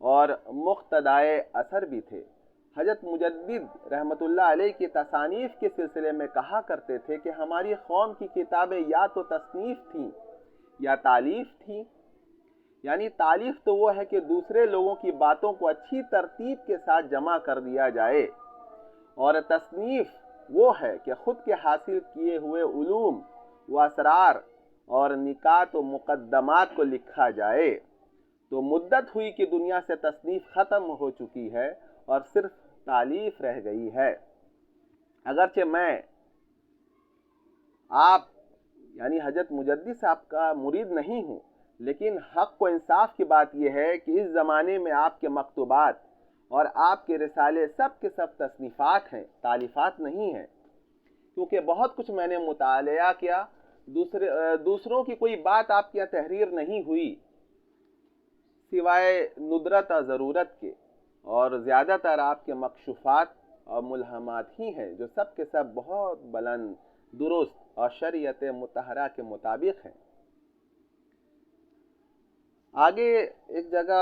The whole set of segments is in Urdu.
اور مقتدائے اثر بھی تھے۔ حضرت مجدد رحمۃ اللہ علیہ کی تصانیف کے سلسلے میں کہا کرتے تھے کہ ہماری قوم کی کتابیں یا تو تصنیف تھیں یا تالیف تھیں۔ یعنی تالیف تو وہ ہے کہ دوسرے لوگوں کی باتوں کو اچھی ترتیب کے ساتھ جمع کر دیا جائے، اور تصنیف وہ ہے کہ خود کے حاصل کیے ہوئے علوم و اسرار اور نکات و مقدمات کو لکھا جائے۔ تو مدت ہوئی کہ دنیا سے تصنیف ختم ہو چکی ہے اور صرف تالیف رہ گئی ہے۔ اگرچہ میں آپ یعنی حضرت مجدد صاحب کا مرید نہیں ہوں، لیکن حق و انصاف کی بات یہ ہے کہ اس زمانے میں آپ کے مکتوبات اور آپ کے رسالے سب کے سب تصنیفات ہیں، تالیفات نہیں ہیں، کیونکہ بہت کچھ میں نے مطالعہ کیا، دوسروں کی کوئی بات آپ کے یہاں تحریر نہیں ہوئی سوائے ندرت اور ضرورت کے، اور زیادہ تر آپ کے مکشوفات اور ملہمات ہی ہیں جو سب کے سب بہت بلند، درست اور شریعت مطہرہ کے مطابق ہیں۔ آگے ایک جگہ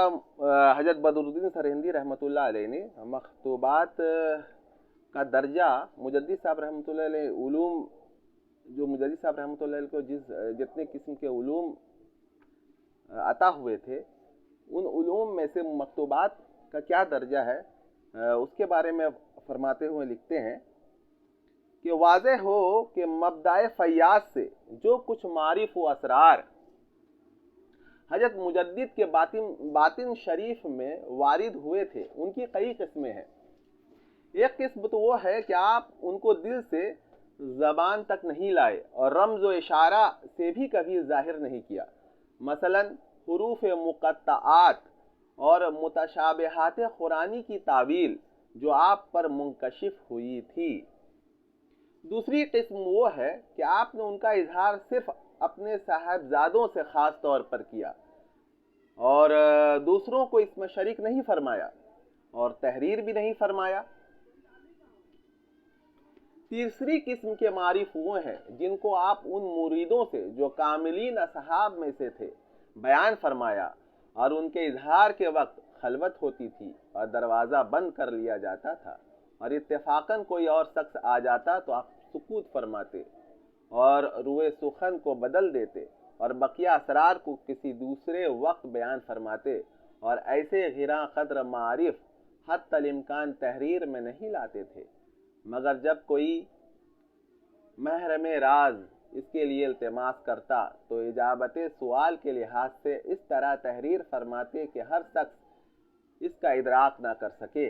حضرت بدرالدین سرہندی رحمۃ اللہ علیہ نے مکتوبات کا درجہ مجدد صاحب رحمۃ اللہ علیہ علوم، جو مجدد صاحب رحمۃ اللہ علیہ کو جتنے قسم کے علوم عطا ہوئے تھے، ان علوم میں سے مکتوبات کا کیا درجہ ہے اس کے بارے میں فرماتے ہوئے لکھتے ہیں کہ واضح ہو کہ مبدأ فیاض سے جو کچھ معارف و اسرار حضرت مجدد کے باطن شریف میں وارد ہوئے تھے، ان کی کئی قسمیں ہیں۔ ایک قسم تو وہ ہے کہ آپ ان کو دل سے زبان تک نہیں لائے اور رمز و اشارہ سے بھی کبھی ظاہر نہیں کیا، مثلا حروف مقطعات اور متشابہات قرآنی کی تعویل جو آپ پر منکشف ہوئی تھی۔ دوسری قسم وہ ہے کہ آپ نے ان کا اظہار صرف اپنے صاحبزادوں سے خاص طور پر کیا اور دوسروں کو اس میں شریک نہیں فرمایا اور تحریر بھی نہیں فرمایا۔ تیسری قسم کے معارف وہ ہیں جن کو آپ ان مریدوں سے جو کاملین اصحاب میں سے تھے بیان فرمایا، اور ان کے اظہار کے وقت خلوت ہوتی تھی اور دروازہ بند کر لیا جاتا تھا، اور اتفاقاً کوئی اور شخص آ جاتا تو آپ سکوت فرماتے اور روئے سخن کو بدل دیتے اور بقیہ اسرار کو کسی دوسرے وقت بیان فرماتے، اور ایسے غیراں قدر معارف حتی الامکان تحریر میں نہیں لاتے تھے، مگر جب کوئی محرم راز اس کے لیے التماس کرتا تو اجابت سوال کے لحاظ سے اس طرح تحریر فرماتے کہ ہر شخص اس کا ادراک نہ کر سکے۔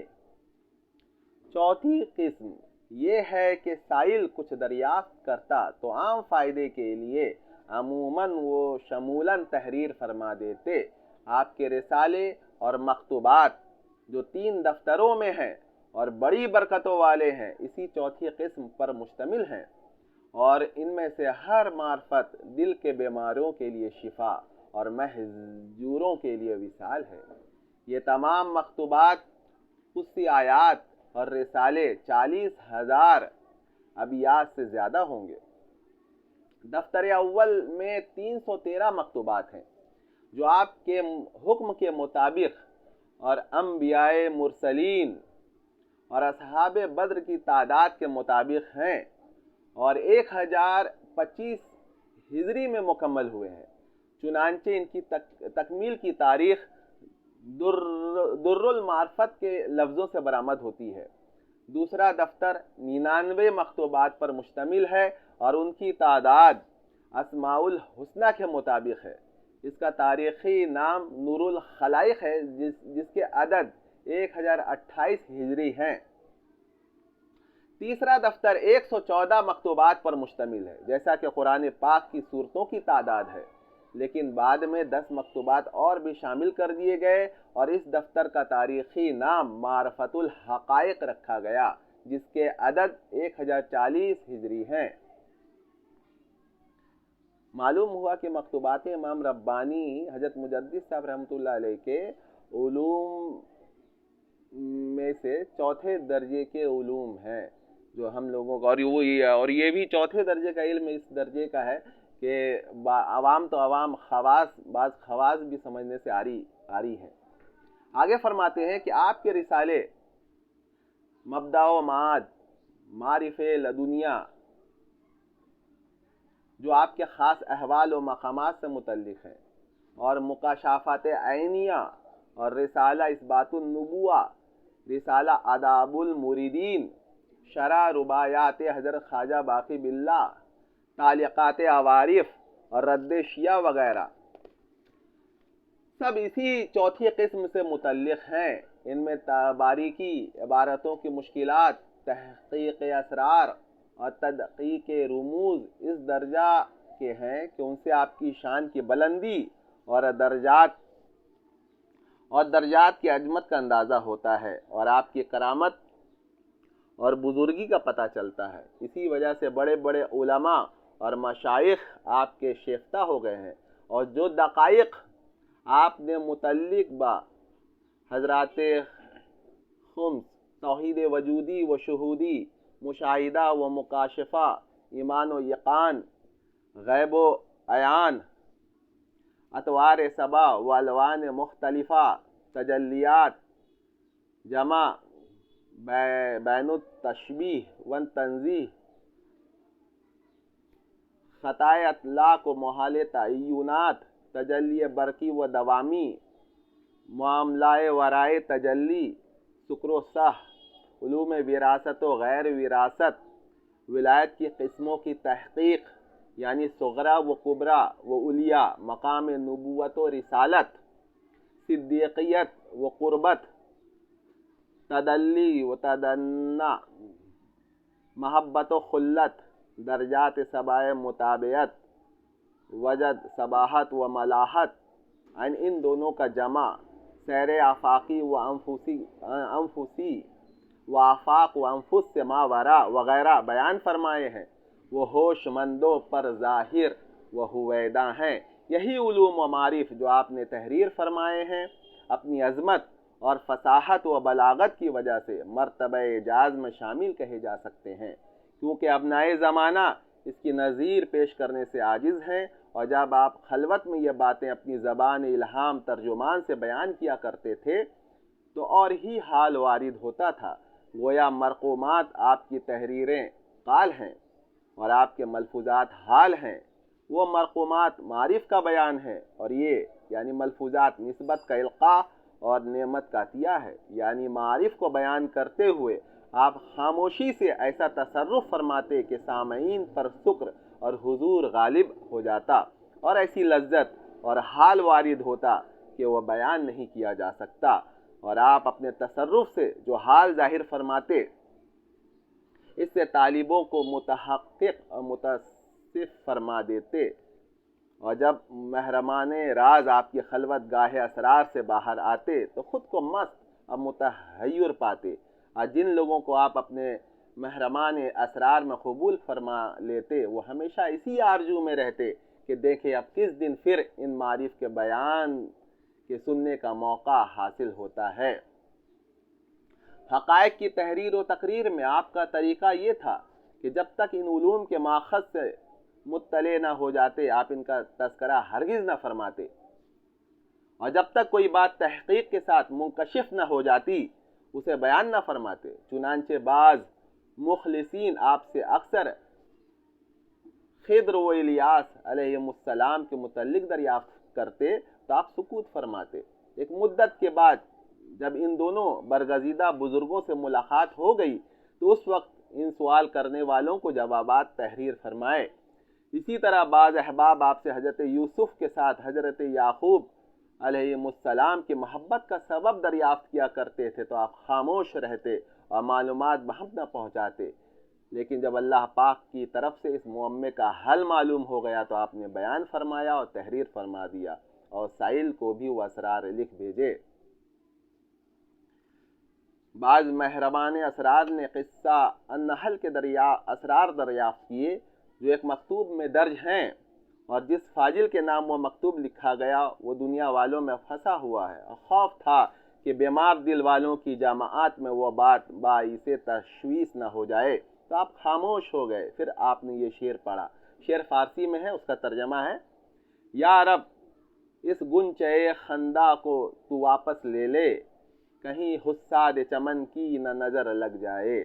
چوتھی قسم یہ ہے کہ سائل کچھ دریافت کرتا تو عام فائدے کے لیے عموماً وہ شمولاً تحریر فرما دیتے۔ آپ کے رسالے اور مکتوبات جو 3 دفتروں میں ہیں اور بڑی برکتوں والے ہیں، اسی چوتھی قسم پر مشتمل ہیں، اور ان میں سے ہر معرفت دل کے بیماروں کے لیے شفا اور محجوروں کے لیے وصال ہے۔ یہ تمام مکتوبات، قدسی آیات اور رسالے 40,000 ابیات سے زیادہ ہوں گے۔ دفتر اول میں 313 مکتوبات ہیں جو آپ کے حکم کے مطابق اور انبیاء مرسلین اور اصحاب بدر کی تعداد کے مطابق ہیں، اور 1025 ہجری میں مکمل ہوئے ہیں۔ چنانچہ ان کی تکمیل کی تاریخ در المعرفت کے لفظوں سے برآمد ہوتی ہے۔ دوسرا دفتر 99 مکتوبات پر مشتمل ہے اور ان کی تعداد اسماء الحسنہ کے مطابق ہے۔ اس کا تاریخی نام نور الخلائق ہے، جس کے عدد 1028 ہجری ہیں۔ تیسرا دفتر 114 مکتوبات پر مشتمل ہے، جیسا کہ قرآن پاک کی سورتوں کی تعداد ہے، لیکن بعد میں 10 مکتوبات اور بھی شامل کر دیے گئے اور اس دفتر کا تاریخی نام معرفت الحقائق رکھا گیا، جس کے عدد 1040 ہجری ہیں۔ معلوم ہوا کہ مکتوبات امام ربانی حضرت مجدد صاحب رحمۃ اللہ علیہ کے علوم میں سے چوتھے درجے کے علوم ہیں جو ہم لوگوں کا، اور یہ بھی چوتھے درجے کا علم اس درجے کا ہے کہ عوام تو عوام، بعض خواص بھی سمجھنے سے آری ہیں۔ آگے فرماتے ہیں کہ آپ کے رسالے مبدأ و معاد، معارف لدنیا، جو آپ کے خاص احوال و مقامات سے متعلق ہیں، اور مکاشفات عینیہ، اور رسالہ اثبات النبوہ، رسالہ آداب المریدین، شرح رباعیات حضرت خواجہ باقی باللہ، تعلیقات عوارف اور رد شیعہ وغیرہ، سب اسی چوتھی قسم سے متعلق ہیں۔ ان میں باریکی عبارتوں کی مشکلات، تحقیق اسرار اور تدقیق رموز اس درجہ کے ہیں کہ ان سے آپ کی شان کی بلندی اور درجات کی عظمت کا اندازہ ہوتا ہے، اور آپ کی کرامت اور بزرگی کا پتہ چلتا ہے۔ اسی وجہ سے بڑے بڑے علماء اور مشائخ آپ کے شیفتہ ہو گئے ہیں، اور جو دقائق آپ نے متعلق با حضرات خمس، توحید وجودی و شہودی، مشاہدہ و مکاشفہ، ایمان و یقان، غیب و عیان، اطوار سبع و الوان مختلفہ، تجلیات، جمع بین التشبیہ و تنزیہ، خطائے اطلاق و محال تعینات، تجلی برقی و دوامی، معاملہ ورائے تجلی، سکر و صح، علوم وراثت و غیر وراثت، ولایت کی قسموں کی تحقیق، یعنی صغرا و کبرا و علیہ، مقام نبوت و رسالت، صدیقیت و قربت، تدلی و تدنع، محبت و خلت، درجات سبع متابعت، وجد صباحت و ملاحت، ان دونوں کا جمع، سیر آفاقی و انفسی و آفاق و انفس سے ماورا وغیرہ بیان فرمائے ہیں۔ وہ ہوش مندوں پر ظاہر و ہویدہ ہیں۔ یہی علوم و معارف جو آپ نے تحریر فرمائے ہیں، اپنی عظمت اور فصاحت و بلاغت کی وجہ سے مرتبہ اعجاز میں شامل کہے جا سکتے ہیں، کیونکہ ابنائے زمانہ اس کی نظیر پیش کرنے سے عاجز ہیں، اور جب آپ خلوت میں یہ باتیں اپنی زبان الہام ترجمان سے بیان کیا کرتے تھے تو اور ہی حال وارد ہوتا تھا، گویا مرقومات آپ کی تحریریں قال ہیں اور آپ کے ملفوظات حال ہیں۔ وہ مرقومات معارف کا بیان ہے، اور یہ یعنی ملفوظات نسبت کا القاء اور نعمت کا عطیہ ہے، یعنی معارف کو بیان کرتے ہوئے آپ خاموشی سے ایسا تصرف فرماتے کہ سامعین پر شکر اور حضور غالب ہو جاتا، اور ایسی لذت اور حال وارد ہوتا کہ وہ بیان نہیں کیا جا سکتا، اور آپ اپنے تصرف سے جو حال ظاہر فرماتے اس سے طالبوں کو متحقق اور متصف فرما دیتے، اور جب محرمان راز آپ کی خلوت گاہ اسرار سے باہر آتے تو خود کو مست اور متحیر پاتے، اور جن لوگوں کو آپ اپنے محرمان اسرار میں قبول فرما لیتے وہ ہمیشہ اسی آرزو میں رہتے کہ دیکھیں اب کس دن پھر ان معارف کے بیان کے سننے کا موقع حاصل ہوتا ہے۔ حقائق کی تحریر و تقریر میں آپ کا طریقہ یہ تھا کہ جب تک ان علوم کے ماخذ سے مطلع نہ ہو جاتے آپ ان کا تذکرہ ہرگز نہ فرماتے، اور جب تک کوئی بات تحقیق کے ساتھ منکشف نہ ہو جاتی اسے بیان نہ فرماتے۔ چنانچہ بعض مخلصین آپ سے اکثر خضر و الیاس علیہم السلام کے متعلق دریافت کرتے تو آپ سکوت فرماتے۔ ایک مدت کے بعد جب ان دونوں برگزیدہ بزرگوں سے ملاقات ہو گئی تو اس وقت ان سوال کرنے والوں کو جوابات تحریر فرمائے۔ اسی طرح بعض احباب آپ سے حضرت یوسف کے ساتھ حضرت یعقوب علیہم السلام کی محبت کا سبب دریافت کیا کرتے تھے تو آپ خاموش رہتے اور معلومات بہم نہ پہنچاتے، لیکن جب اللہ پاک کی طرف سے اس معمے کا حل معلوم ہو گیا تو آپ نے بیان فرمایا اور تحریر فرما دیا، اور سائل کو بھی وہ اسرار لکھ بھیجے۔ بعض محرمان اسرار نے قصہ النحل کے اسرار دریافت کیے جو ایک مکتوب میں درج ہیں، اور جس فاضل کے نام وہ مکتوب لکھا گیا وہ دنیا والوں میں پھنسا ہوا ہے، اور خوف تھا کہ بیمار دل والوں کی جماعت میں وہ بات باعث تشویش نہ ہو جائے، تو آپ خاموش ہو گئے۔ پھر آپ نے یہ شعر پڑھا، شعر فارسی میں ہے، اس کا ترجمہ ہے: یا رب اس گنچے خندا کو تو واپس لے لے، کہیں حساد چمن کی نہ نظر لگ جائے۔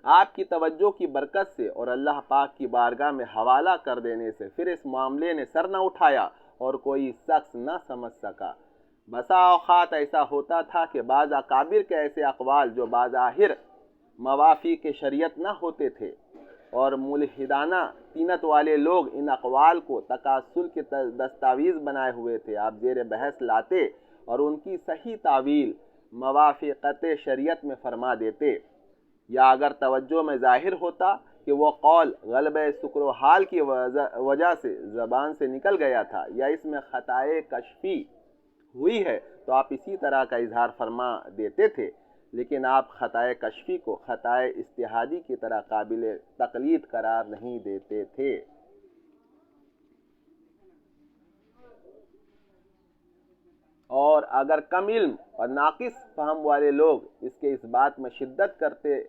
آپ کی توجہ کی برکت سے اور اللہ پاک کی بارگاہ میں حوالہ کر دینے سے پھر اس معاملے نے سر نہ اٹھایا اور کوئی شخص نہ سمجھ سکا۔ بسا اوقات ایسا ہوتا تھا کہ بعض اکابر کے ایسے اقوال جو بظاہر موافق شریعت نہ ہوتے تھے اور ملحدانہ طینت والے لوگ ان اقوال کو تکاسل کے دستاویز بنائے ہوئے تھے، آپ زیر بحث لاتے اور ان کی صحیح تعویل موافقت شریعت میں فرما دیتے، یا اگر توجہ میں ظاہر ہوتا کہ وہ قول غلبہ سکر و حال کی وجہ سے زبان سے نکل گیا تھا یا اس میں خطائے کشفی ہوئی ہے تو آپ اسی طرح کا اظہار فرما دیتے تھے، لیکن آپ خطائے کشفی کو خطائے اجتہادی کی طرح قابل تقلید قرار نہیں دیتے تھے۔ اور اگر کم علم اور ناقص فہم والے لوگ اس بات میں شدت کرتے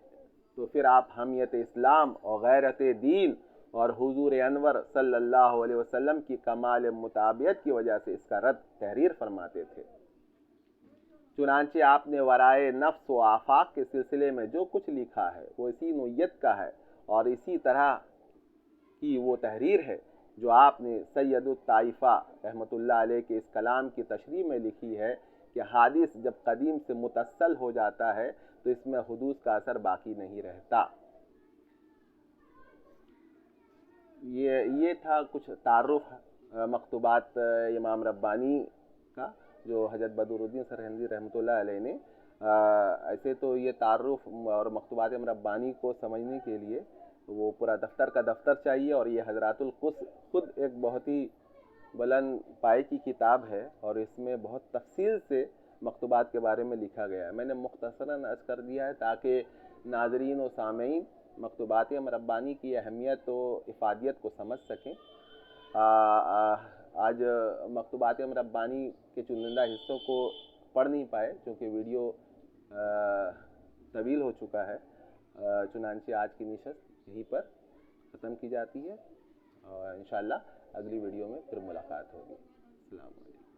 تو پھر آپ حمیت اسلام اور غیرت دین اور حضور انور صلی اللہ علیہ وسلم کی کمال مطابعت کی وجہ سے اس کا رد تحریر فرماتے تھے۔ چنانچہ آپ نے ورائے نفس و آفاق کے سلسلے میں جو کچھ لکھا ہے وہ اسی نوعیت کا ہے اور اسی طرح کی وہ تحریر ہے جو آپ نے سید الطائفہ رحمۃ اللہ علیہ کے اس کلام کی تشریح میں لکھی ہے کہ حادث جب قدیم سے متصل ہو جاتا ہے تو اس میں حدوث کا اثر باقی نہیں رہتا۔ یہ تھا کچھ تعارف مکتوبات امام ربانی کا جو حضرت بدر الدین سرہندی رحمۃ اللہ علیہ نے۔ ایسے تو یہ تعارف اور مکتوبات امام ربانی کو سمجھنے کے لیے وہ پورا دفتر کا دفتر چاہیے، اور یہ حضرات القدس خود ایک بہت ہی بلند پائے کی کتاب ہے اور اس میں بہت تفصیل سے مکتوبات کے بارے میں لکھا گیا ہے۔ میں نے مختصراً عرض کر دیا ہے تاکہ ناظرین و سامعین مکتوبات امام ربانی کی اہمیت و افادیت کو سمجھ سکیں۔ آج مکتوبات امام ربانی کے چنندہ حصوں کو پڑھ نہیں پائے کیونکہ ویڈیو طویل ہو چکا ہے، چنانچہ آج کی نشست یہیں پر ختم کی جاتی ہے اور انشاءاللہ اگلی ویڈیو میں پھر ملاقات ہوگی۔ السلام علیکم۔